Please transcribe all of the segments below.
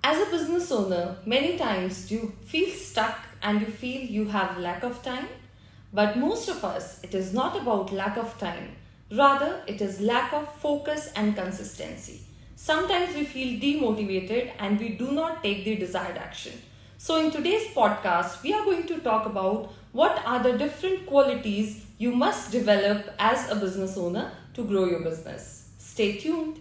As a business owner, many times you feel stuck and you feel you have lack of time. But most of us, it is not about lack of time. Rather, it is lack of focus and consistency. Sometimes we feel demotivated and we do not take the desired action. So, in today's podcast, we are going to talk about what are the different qualities you must develop as a business owner to grow your business. Stay tuned.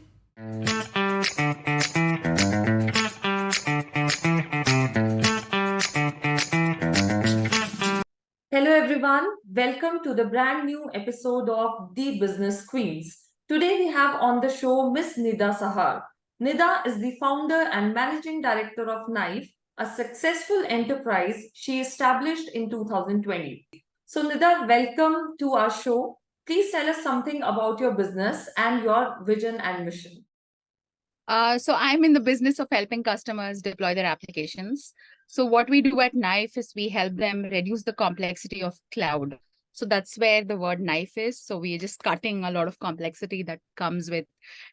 Hello, everyone. Welcome to the brand new episode of The Business Queens. Today, we have on the show Miss Nida Sahar. Nida is the founder and managing director of Knife, a successful enterprise she established in 2020. So, Nida, welcome to our show. Please tell us something about your business and your vision and mission. So I'm in the business of helping customers deploy their applications. So what we do at Knife is we help them reduce the complexity of cloud. So that's where the word knife is. So we're just cutting a lot of complexity that comes with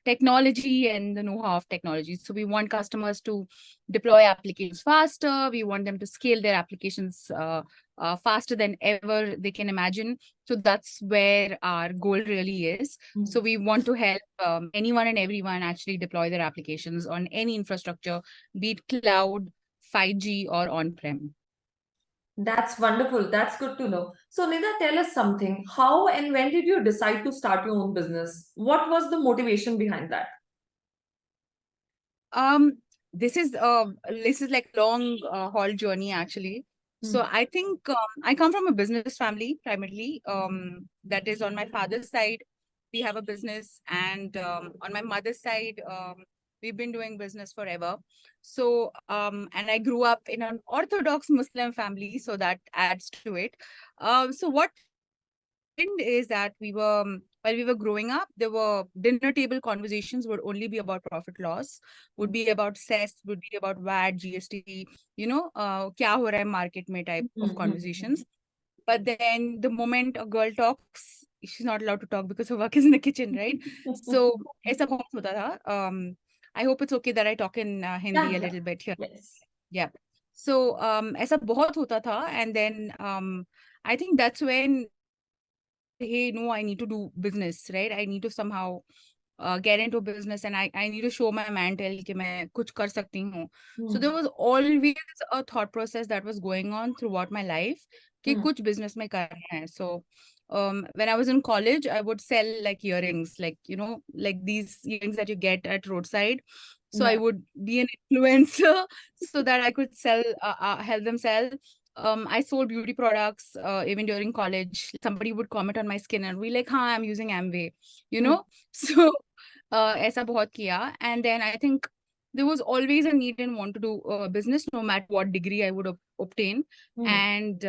technology and the know-how of technology. So we want customers to deploy applications faster. We want them to scale their applications faster than ever they can imagine. So that's where our goal really is. So we want to help anyone and everyone actually deploy their applications on any infrastructure, be it cloud, 5G, or on-prem. That's wonderful. That's good to know. So, Nida, tell us something. How and when did you decide to start your own business? What was the motivation behind that? Um, this is like long haul journey actually. So I think I come from a business family primarily. That is on my father's side, we have a business, and on my mother's side, we've been doing business forever. So and I grew up in an Orthodox Muslim family, so that adds to it. So what is that while we were growing up, there were dinner table conversations would only be about profit loss, would be about cess, would be about VAT, GST, kya ho raha hai market mein type of conversations. But then the moment a girl talks, she's not allowed to talk because her work is in the kitchen, right? So ऐसा बहुत होता था. I hope it's okay that I talk in Hindi Yeah, a yeah. little bit here. Yes. Yeah. So ऐसा बहुत होता था, and then I think that's when, hey, no, I need to do business, right? I need to somehow get into business, and I need to show my mantle कि मैं कुछ कर सकती हूँ. So there was always a thought process that was going on throughout my life कि कुछ business में करना है. So when I was in college, I would sell like earrings, like, like these earrings that you get at roadside. So I Yeah. would be an influencer so that I could help them sell. I sold beauty products even during college. Somebody would comment on my skin and be like, "Huh, I'm using Amway," you know. So ऐसा बहुत किया. And then I think there was always a need and want to do business, no matter what degree I would obtain. And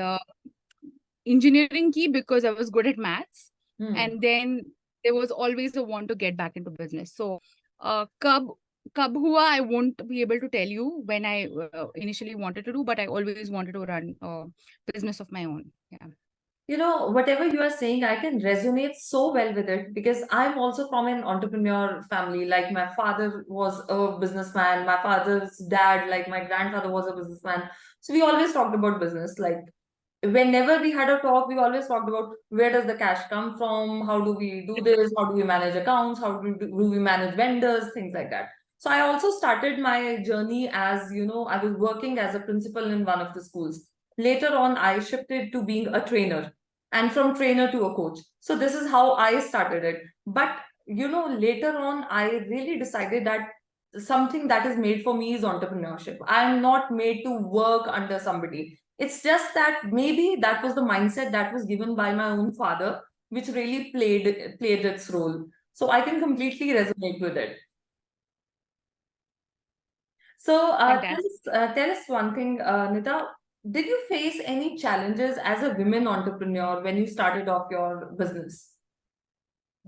engineering ki because I was good at maths. And then there was always a want to get back into business. So कब कब हुआ, I won't be able to tell you when I initially wanted to do, but I always wanted to run a business of my own. Yeah. Whatever you are saying, I can resonate so well with it because I'm also from an entrepreneur family. Like my father was a businessman, my father's dad, like my grandfather was a businessman. So we always talked about business. Like whenever we had a talk, we always talked about where does the cash come from, how do we do this, how do we manage accounts, how do we manage vendors, things like that. So I also started my journey as, I was working as a principal in one of the schools. Later on, I shifted to being a trainer and from trainer to a coach. So this is how I started it. But, later on, I really decided that something that is made for me is entrepreneurship. I am not made to work under somebody. It's just that maybe that was the mindset that was given by my own father, which really played its role. So I can completely resonate with it. So Fantastic. tell us one thing, Nita. Did you face any challenges as a women entrepreneur when you started off your business?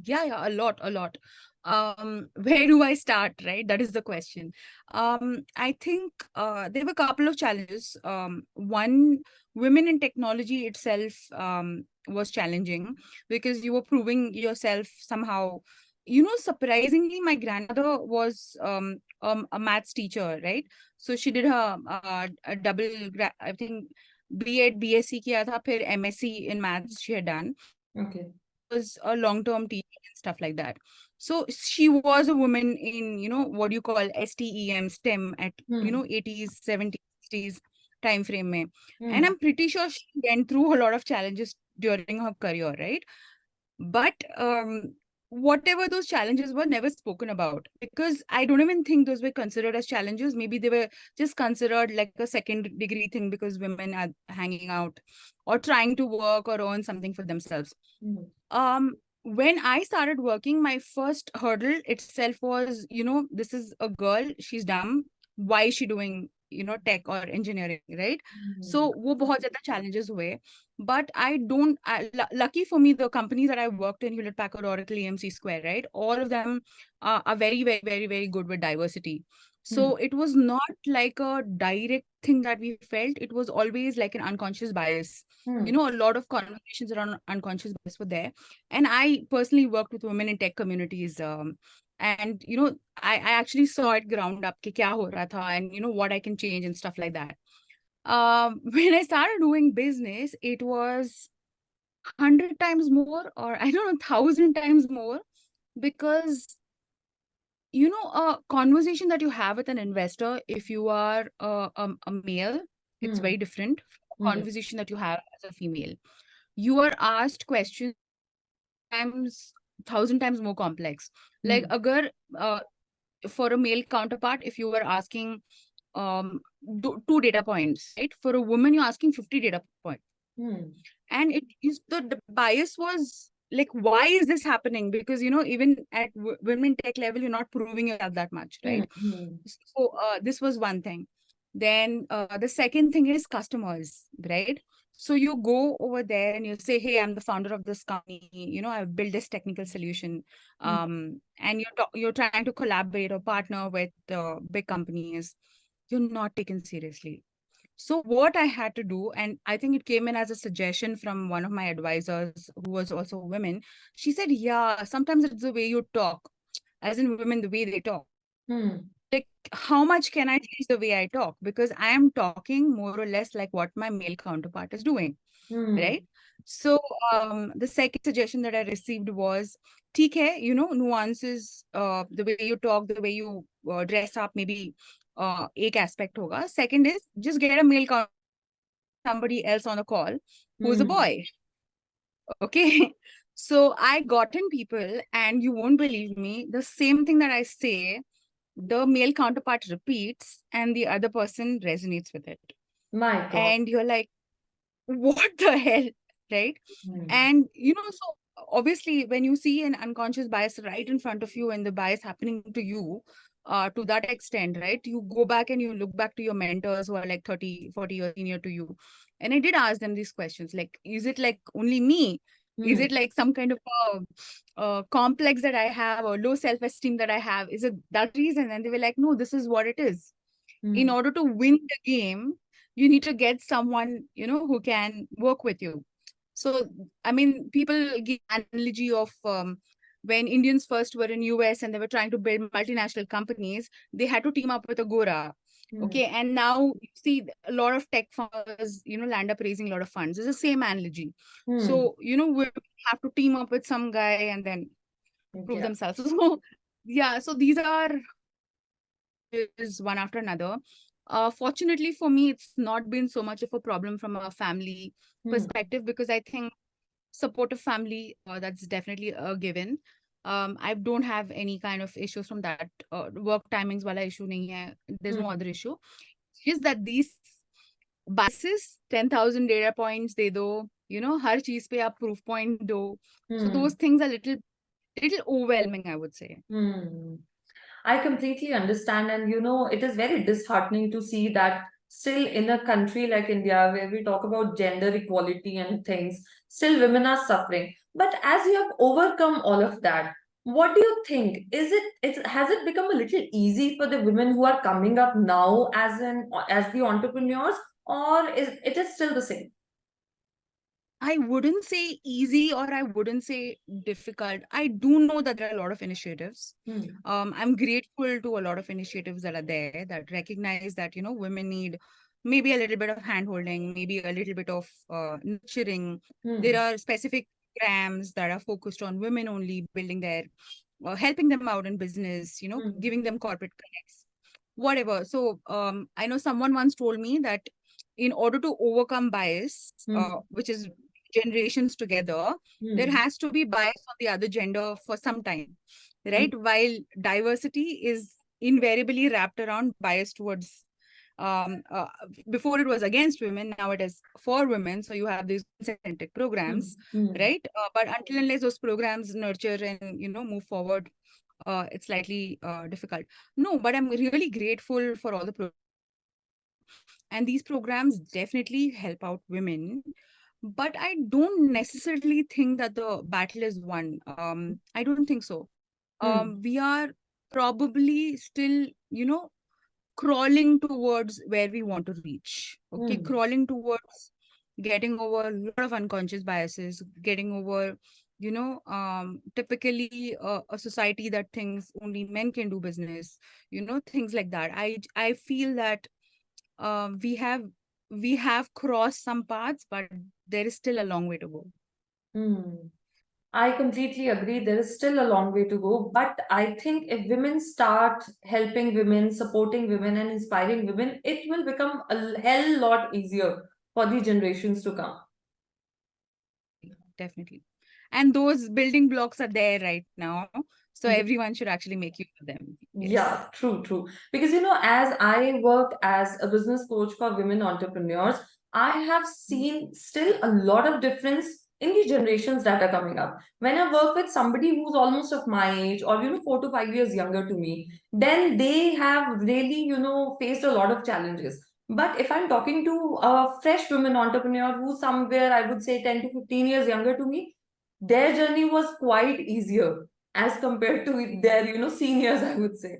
Yeah, a lot. Where do I start, right? That is the question. I think there were a couple of challenges. One, women in technology itself was challenging because you were proving yourself somehow surprisingly, my grandmother was a maths teacher, right? So she did her a I think B.Ed, BSc kiya tha, phir MSc in maths she had done. Okay. Was a long-term teacher and stuff like that. So she was a woman in, what you call STEM at, Hmm. 80s, 70s, 60s time frame mein. And Hmm. I'm pretty sure she went through a lot of challenges during her career, right? But whatever those challenges were never spoken about, because I don't even think those were considered as challenges. Maybe they were just considered like a second degree thing because women are hanging out or trying to work or earn something for themselves. Hmm. When I started working, my first hurdle itself was, this is a girl, she's dumb. Why is she doing, tech or engineering, right? So Hmm. wo bahut zyada challenges hue. But I don't, lucky for me, the companies that I worked in, Hewlett Packard, Oracle, EMC Square, right? All of them are very, very, very, very good with diversity. Hmm. So it was not like a direct thing that we felt. It was always like an unconscious bias. Hmm. A lot of conversations around unconscious bias were there. And I personally worked with women in tech communities. And I actually saw it ground up कि क्या हो रहा था, and what I can change and stuff like that. When I started doing business, it was 100 times more, or I don't know, 1,000 times more, because a conversation that you have with an investor, if you are a male, it's Hmm. very different from a Hmm. conversation that you have as a female. You are asked questions times, 1,000 times more complex. Like, Hmm. agar for a male counterpart, if you were asking two data points, right? For a woman, you're asking 50 data points. Hmm. And it is the bias was like, why is this happening? Because even at women tech level, you're not proving yourself that much, Hmm. right? Hmm. So this was one thing. Then the second thing is customers, right? So you go over there and you say, hey, I'm the founder of this company, I've built this technical solution. Hmm. And you're trying to collaborate or partner with big companies. You're not taken seriously. So what I had to do, and I think it came in as a suggestion from one of my advisors who was also a woman. She said, yeah, sometimes it's the way you talk, as in women, the way they talk. Hmm. Like, how much can I change the way I talk? Because I am talking more or less like what my male counterpart is doing, Hmm. right? So the second suggestion that I received was, ठीक है, nuances, the way you talk, the way you dress up, maybe एक aspect होगा. Second is just get a male counterpart, somebody else on the call who's a Hmm. boy. Okay. So I got in people, and you won't believe me, the same thing that I say, the male counterpart repeats and the other person resonates with it. My God. And you're like, what the hell, right? Hmm. And so obviously when you see an unconscious bias right in front of you and the bias happening to you to that extent, right, you go back and you look back to your mentors who are like 30, 40 years senior to you. And I did ask them these questions, like, is it like only me? Is Hmm. it like some kind of complex that I have, or low self-esteem that I have? Is it that reason? And they were like, no, this is what it is. In Hmm. order to win the game, you need to get someone who can work with you. So I mean, people give analogy of when Indians first were in US and they were trying to build multinational companies, they had to team up with a Gora. Hmm. Okay, and now you see a lot of tech founders land up raising a lot of funds. It's the same analogy. Hmm. So we have to team up with some guy and then prove Yeah. themselves. So yeah, so these are is one after another. Fortunately for me, it's not been so much of a problem from a family Hmm. perspective, because I think supportive family, that's definitely a given. I don't have any kind of issues from that. Work timings wala issue nahi hai. There's Hmm. no other issue. It's just that these biases, 10,000 data points de do, har cheez pe aap proof point do. So Hmm. those things are little overwhelming, I would say. Hmm. I completely understand. And it is very disheartening to see that still in a country like India, where we talk about gender equality and things, still women are suffering. But as you have overcome all of that, what do you think? Has it become a little easy for the women who are coming up now as the entrepreneurs, or is it is still the same? I wouldn't say easy or I wouldn't say difficult. I do know that there are a lot of initiatives. I'm grateful to a lot of initiatives that are there that recognize that, women need maybe a little bit of hand holding, maybe a little bit of nurturing. There Hmm. are specific programs that are focused on women only, building their, helping them out in business, Hmm. giving them corporate connects, whatever. So I know someone once told me that in order to overcome bias, Hmm. which is generations together, there Hmm. has to be bias on the other gender for some time, Hmm. right? While diversity is invariably wrapped around bias towards, um, uh, before it was against women, now it is for women. So you have these centric Hmm. programs, Hmm. right? But until unless those programs nurture and move forward, it's slightly difficult. No, but I'm really grateful for all the and these programs definitely help out women, but I don't necessarily think that the battle is won. I don't think so. Hmm. We are probably still, crawling towards where we want to reach. Okay, Hmm. crawling towards getting over a lot of unconscious biases, getting over, typically a society that thinks only men can do business, things like that. I feel that we have crossed some paths, but there is still a long way to go. Hmm. I completely agree. There is still a long way to go. But I think if women start helping women, supporting women, and inspiring women, it will become a hell lot easier for the generations to come. Definitely. And those building blocks are there right now. So everyone should actually make use of them. Yes. Yeah, true, true. Because, as I work as a business coach for women entrepreneurs, I have seen still a lot of difference in the generations that are coming up. When I work with somebody who's almost of my age or, 4 to 5 years younger to me, then they have really, faced a lot of challenges. But if I'm talking to a fresh woman entrepreneur who's somewhere, I would say 10 to 15 years younger to me, their journey was quite easier as compared to their seniors, I would say.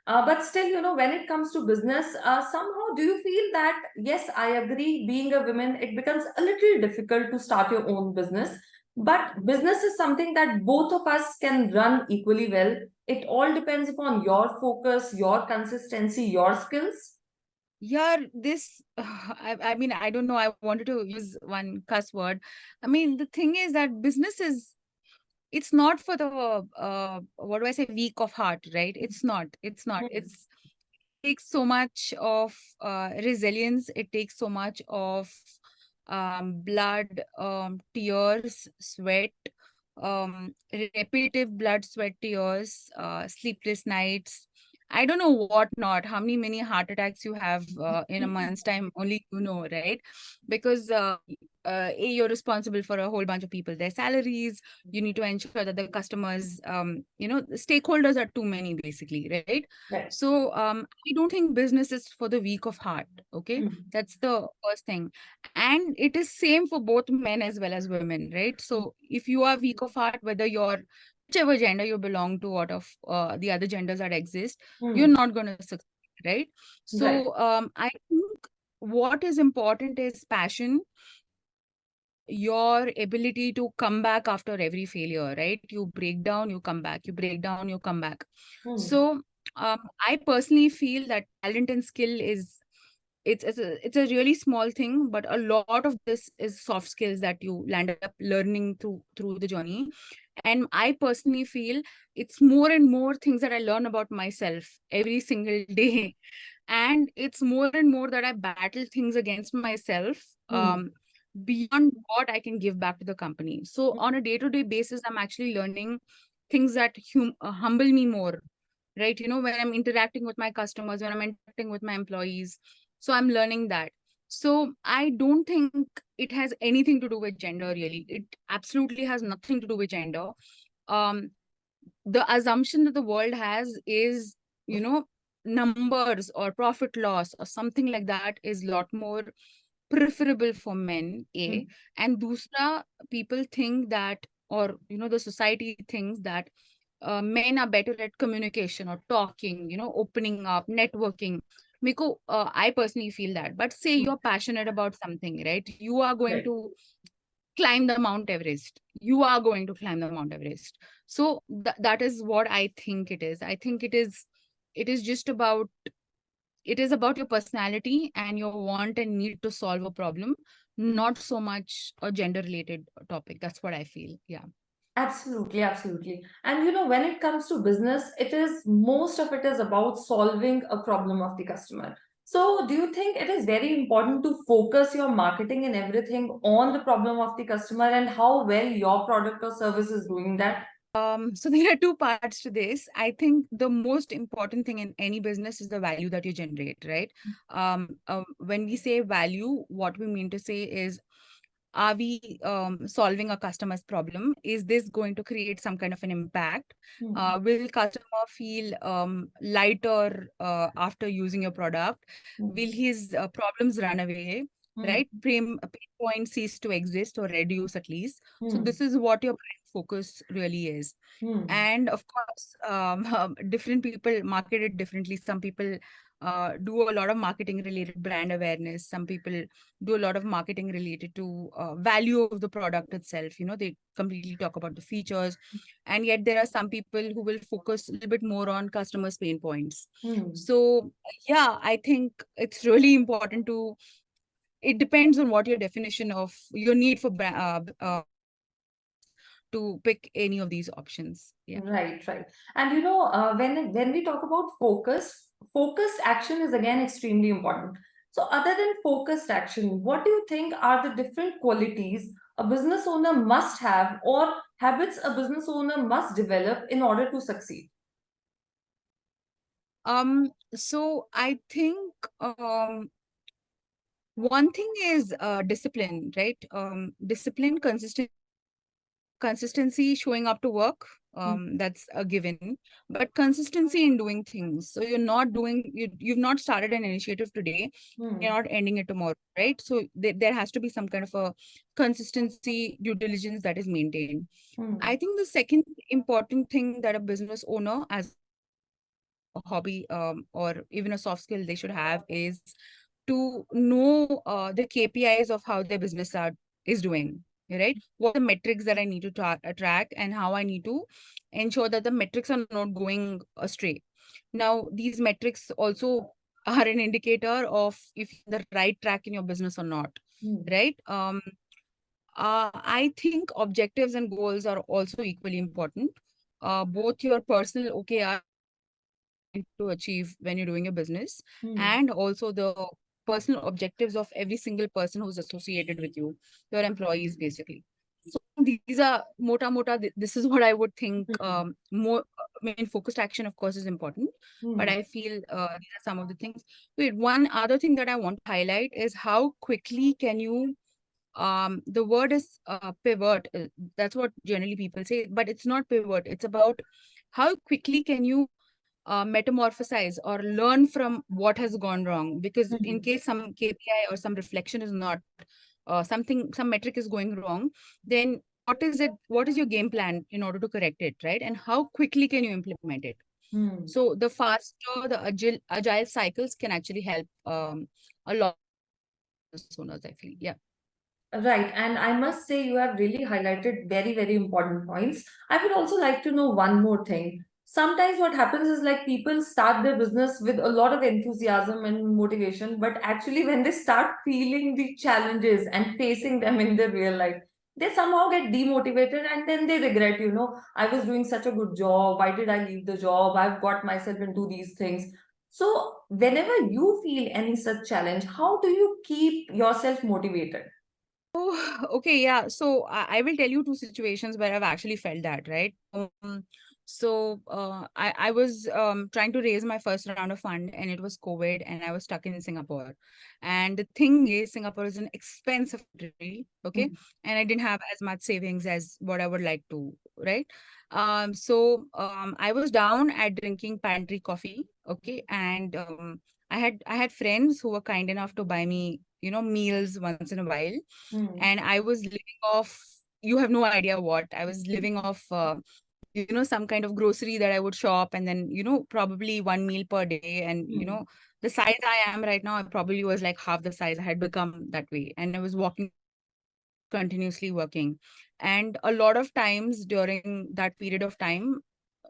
But still, when it comes to business, somehow do you feel that, yes, I agree, being a woman, it becomes a little difficult to start your own business, but business is something that both of us can run equally well. It all depends upon your focus, your consistency, your skills. Yeah, this, I mean, I don't know. I wanted to use one cuss word. I mean, the thing is that business is, it's not for the, what do I say, weak of heart, right? It's not. It's not. Hmm. Takes so much of resilience. It takes so much of blood, tears, sweat, repetitive blood, sweat, tears, sleepless nights. I don't know what not, how many heart attacks you have in a month's time, only you know, right? Because you're responsible for a whole bunch of people, their salaries. You need to ensure that the customers, the stakeholders are too many, basically, right? Right. So I don't think business is for the weak of heart. Okay, Hmm. that's the first thing, and it is same for both men as well as women, right? So if you are weak of heart, whether you're whichever gender you belong to, out of the other genders that exist, you're Hmm. not going to succeed, right? Right. So I think what is important is passion, your ability to come back after every failure, right? You break down, you come back, you break down, you come back. Hmm. So I personally feel that talent and skill is, it's a really small thing, but a lot of this is soft skills that you land up learning through the journey. And I personally feel it's more and more things that I learn about myself every single day. And it's more and more that I battle things against myself, Hmm. beyond what I can give back to the company. So on a day-to-day basis, I'm actually learning things that humble me more, right? When I'm interacting with my customers, when I'm interacting with my employees. So I'm learning that. So I don't think it has anything to do with gender, really. It absolutely has nothing to do with gender. Um, the assumption that the world has is, you know, numbers or profit loss or something like that is a lot more preferable for men, Hmm. A. And dusra, people think that, or, the society thinks that men are better at communication or talking, opening up, networking. I personally feel that. But say you're passionate about something, right? You are going Right. to climb the Mount Everest. You are going to climb the Mount Everest. So that is what I think it is. I think it is just about, it is about your personality and your want and need to solve a problem, not so much a gender related topic. That's what I feel. Yeah. Absolutely, absolutely. And when it comes to business, it is most of it is about solving a problem of the customer. So, do you think it is very important to focus your marketing and everything on the problem of the customer and how well your product or service is doing that? So there are two parts to this. I think the most important thing in any business is the value that you generate, right? When we say value, what we mean to say is, are we solving a customer's problem? Is this going to create some kind of an impact? Hmm. Will customer feel lighter after using your product? Hmm. Will his problems run away? Hmm. Right? Pain point cease to exist or reduce at least. So Hmm. this is what your prime focus really is. Hmm. And of course, different people market it differently. Some people do a lot of marketing related brand awareness. Some people do a lot of marketing related to value of the product itself. They completely talk about the features, and yet there are some people who will focus a little bit more on customers pain points. Hmm. So yeah, I think it's really important to, it depends on what your definition of your need for value is, to pick any of these options. Yeah. Right, right. And when we talk about focused action is again extremely important. So, other than focused action, what do you think are the different qualities a business owner must have or habits a business owner must develop in order to succeed? So I think one thing is discipline, right? Discipline, consistency, showing up to work. Hmm. That's a given, but consistency in doing things. So you've not started an initiative today. You're Hmm. not ending it tomorrow, right? So there has to be some kind of a consistency, due diligence that is maintained. Hmm. I think the second important thing that a business owner, as a hobby or even a soft skill they should have, is to know the KPIs of how their business is doing, right? What are the metrics that I need to track, and how I need to ensure that the metrics are not going astray. Now, these metrics also are an indicator of if you're on the right track in your business or not, Hmm. right? I think objectives and goals are also equally important. Both your personal OKRs, what are you trying to achieve when you're doing your business, Hmm. and also the personal objectives of every single person who's associated with you, your employees, basically. So these are this is what I would think. Hmm. More, I mean, focused action, of course, is important, but Hmm. I feel these are some of the things. Wait, one other thing that I want to highlight is how quickly can you, the word is pivot. That's what generally people say, but it's not pivot. It's about how quickly can you metamorphosize or learn from what has gone wrong. Because in Hmm. case some KPI or some reflection is not some metric is going wrong, then what is it? What is your game plan in order to correct it, right? And how quickly can you implement it? Hmm. So the faster, the agile cycles can actually help a lot of business owners, I feel. Yeah. Right. And I must say, you have really highlighted very, very important points. I would also like to know one more thing. Sometimes what happens is like people start their business with a lot of enthusiasm and motivation, but actually, when they start feeling the challenges and facing them in their real life, they somehow get demotivated and then they regret, I was doing such a good job. Why did I leave the job? I've got myself into these things. So, whenever you feel any such challenge, how do you keep yourself motivated? Oh, okay, yeah. So I will tell you two situations where I've actually felt that, right? I was trying to raise my first round of fund, and it was COVID, and I was stuck in Singapore. And the thing is, Singapore is an expensive country, okay? Hmm. And I didn't have as much savings as what I would like to, right? I was down at drinking pantry coffee, okay? And I had friends who were kind enough to buy me, meals once in a while, Hmm. and I was living off, you have no idea what. I was living off, some kind of grocery that I would shop, and then, probably one meal per day. And, Hmm. the size I am right now, I probably was like half the size. I had become that way. And I was walking around. continuously working. And a lot of times during that period of time,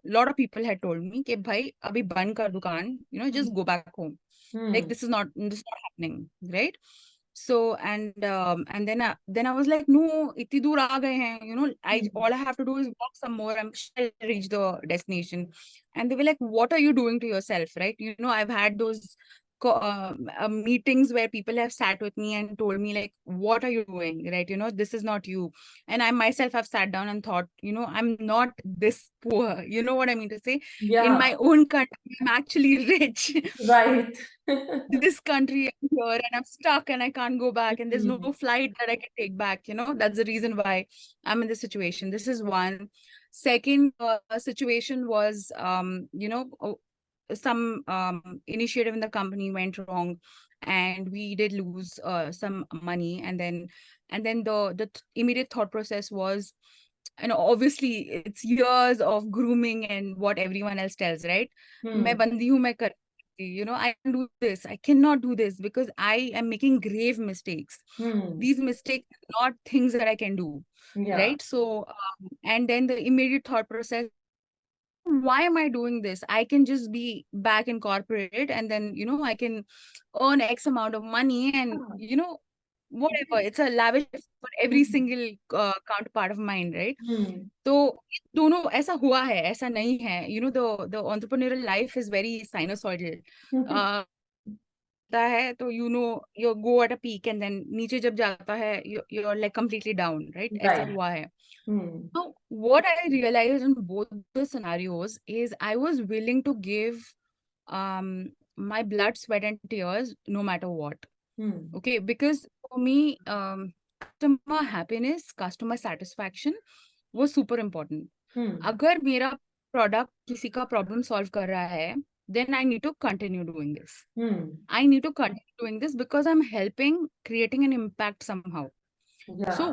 a lot of people had told me कि भाई अभी बंद कर दुकान, just go back home. Like Hmm. this is not happening, right? So and then I was like, no, इतनी दूर आ गए हैं, I Hmm. all I have to do is walk some more. I'm sure I'll reach the destination. And they were like, what are you doing to yourself, right? I've had those meetings where people have sat with me and told me like, what are you doing, right? This is not you. And I myself have sat down and thought, I'm not this poor. You know what I mean to say? In Yeah, my own country, I'm actually rich. right. This country I'm here and I'm stuck and I can't go back and there's no Hmm. flight that I can take back. That's the reason why I'm in this situation. This is one. Second situation was, some initiative in the company went wrong and we did lose some money. And then the immediate thought process was, obviously it's years of grooming and what everyone else tells, right? मैं Hmm. बंदी हूँ, मैं कर I can do this, I cannot do this because I am making grave mistakes. Hmm. These mistakes are not things that I can do, Yeah. right? So and then the immediate thought process, why am I doing this? I can just be back in corporate and then, I can earn X amount of money and, Ah, whatever. yes. It's a lavish for every Hmm. single counterpart of mine, right? Hmm. तो दोनों ऐसा हुआ है, ऐसा नहीं है. The entrepreneurial life is very sinusoidal. Uh, होता है तो you go at a peak and then नीचे जब जाता है you're like completely down, right? ऐसा Right. हुआ है. Hmm. So what I realized in both the scenarios is I was willing to give my blood, sweat, and tears no matter what. Hmm. Okay, because for me, customer happiness, customer satisfaction was super important. Hmm. अगर मेरा product किसी का problem solve कर रहा है, then I need to continue doing this. Hmm. I need to continue doing this because I'm helping creating an impact somehow. So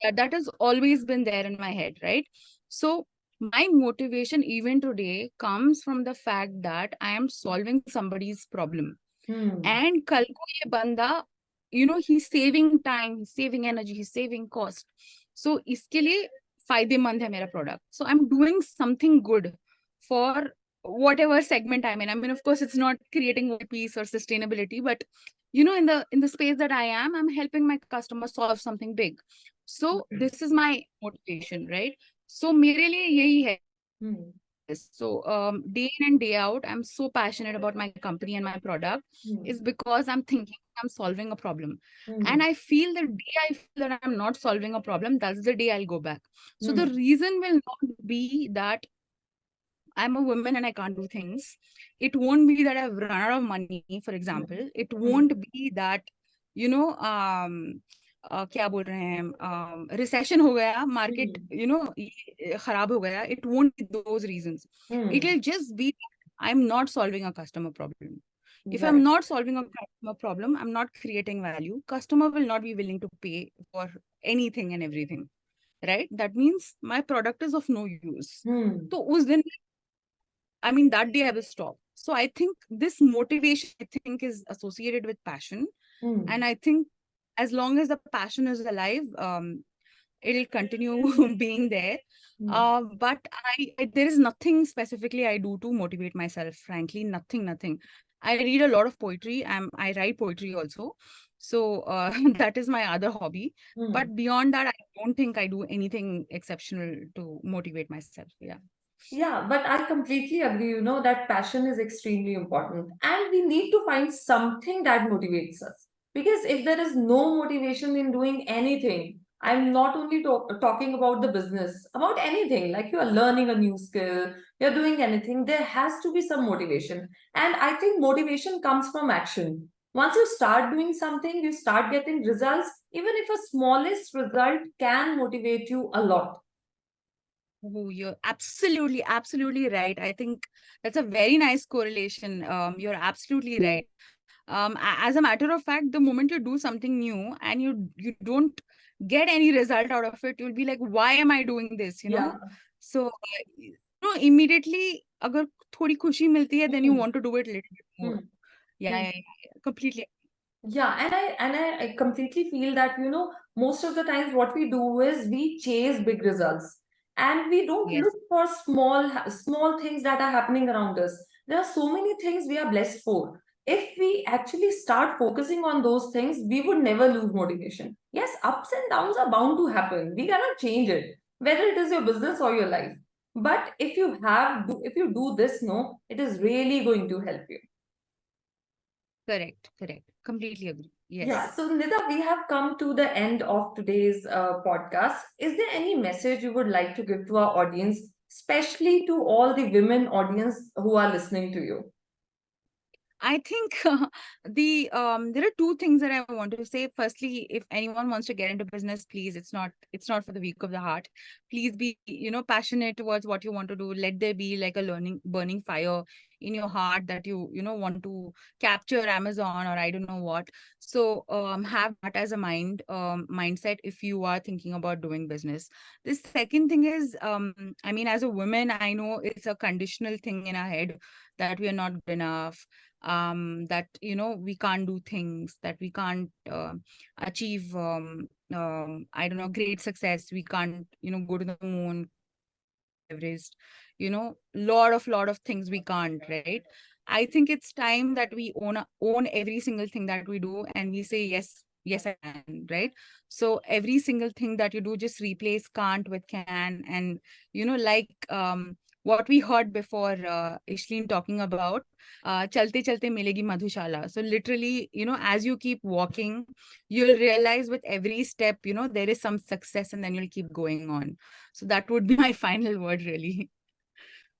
Yeah. that has always been there in my head, right? So my motivation even today comes from the fact that I am solving somebody's problem. Hmm. And kal ko ye banda, he's saving time, he's saving energy, he's saving cost. So iske liye फायदेमंद है मेरा product. So I'm doing something good for whatever segment I'm in. I mean, of course, it's not creating world peace or sustainability, but in the space that I'm helping my customer solve something big. So this is my motivation, right? So मेरे लिए यही है. Hmm. So day in and day out, I'm so passionate about my company and my product Hmm. is because I'm thinking I'm solving a problem. Hmm. And I feel the day I feel that I'm not solving a problem, that's the day I'll go back. So the Hmm. reason will not be that I'm a woman and I can't do things. It won't be that I've run out of money, for example. It Hmm. won't be that, क्या बोल रहे हैं, recession हो गया, market, Hmm. खराब हो गया. It won't be those reasons. It Hmm. will just be I'm not solving a customer problem. If I'm Right. not solving a customer problem, I'm not creating value. Customer will not be willing to pay for anything and everything, right? That means my product is of no use. Hmm. तो उस दिन I mean, that day I will stop. So I think this motivation, I think, is associated with passion. Hmm. And I think as long as the passion is alive, it'll continue being there. Hmm. But there is nothing specifically I do to motivate myself, frankly, nothing. I read a lot of poetry. I write poetry also. So that is my other hobby. Hmm. But beyond that, I don't think I do anything exceptional to motivate myself. Yeah. Yeah, but I completely agree, that passion is extremely important. And we need to find something that motivates us. Because if there is no motivation in doing anything, I'm not only talking about the business, about anything, like you are learning a new skill, you're doing anything, there has to be some motivation. And I think motivation comes from action. Once you start doing something, you start getting results, even if a smallest result can motivate you a lot. Oh, you're absolutely right. I think that's a very nice correlation. You're absolutely right. As a matter of fact, the moment you do something new and you don't get any result out of it, you'll be like, why am I doing this? Yeah. So immediately, अगर थोड़ी खुशी मिलती है, then you Hmm. want to do it a little bit more. Hmm. Yeah, Hmm. yeah, yeah, completely. Yeah, and I completely feel that, most of the times what we do is we chase big results, and we don't Yes, look for small things that are happening around us. There are so many things we are blessed for. If we actually start focusing on those things, we would never lose motivation. Yes, ups and downs are bound to happen. We cannot change it, whether it is your business or your life. But if you do this, no, it is really going to help you. correct, correct. Completely agree. Yeah. Yes. So, Nida, we have come to the end of today's podcast. Is there any message you would like to give to our audience, especially to all the women audience who are listening to you? I think there are two things that I want to say. Firstly, if anyone wants to get into business, please, it's not for the weak of the heart. Please be, passionate towards what you want to do. Let there be like a learning burning fire in your heart that you want to capture Amazon or I don't know what. So have that as a mindset if you are thinking about doing business. The second thing is, I mean, as a woman, I know it's a conditional thing in our head that we are not good enough, that we can't do things, that we can't achieve I don't know, great success. We can't go to the moon, Everest, lot of things we can't, right? I think it's time that we own every single thing that we do, and we say yes, yes I can, right? So every single thing that you do, just replace can't with can. And like what we heard before, Ishleen talking about chalte chalte milegi madhushala. So literally, as you keep walking, you'll realize with every step, there is some success, and then you'll keep going on. So that would be my final word, really.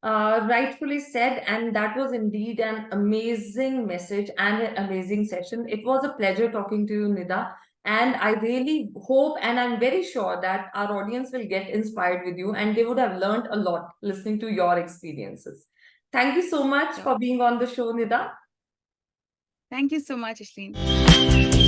Rightfully said, and that was indeed an amazing message and an amazing session. It was a pleasure talking to you, Nida. And I really hope and I'm very sure that our audience will get inspired with you and they would have learned a lot listening to your experiences. Thank you so much So for being on the show, Nida. thank you so much, Ishleen.